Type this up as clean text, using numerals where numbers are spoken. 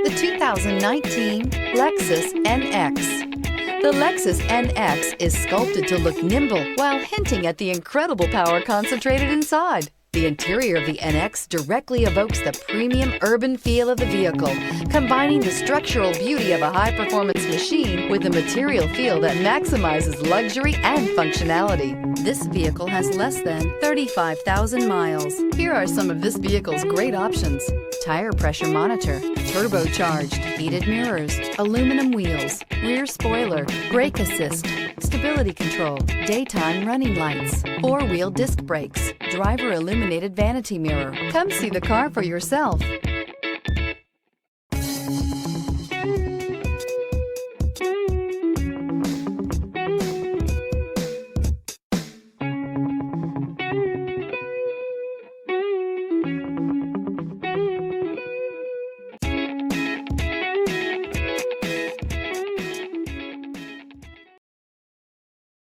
the 2019 Lexus NX. The Lexus NX is sculpted to look nimble while hinting at the incredible power concentrated inside. The interior of the NX directly evokes the premium urban feel of the vehicle, combining the structural beauty of a high-performance machine with a material feel that maximizes luxury and functionality. This vehicle has less than 35,000 miles. Here are some of this vehicle's great options: tire pressure monitor, turbocharged, heated mirrors, aluminum wheels, rear spoiler, brake assist, stability control, daytime running lights, four-wheel disc brakes, driver illuminated vanity mirror. Come see the car for yourself.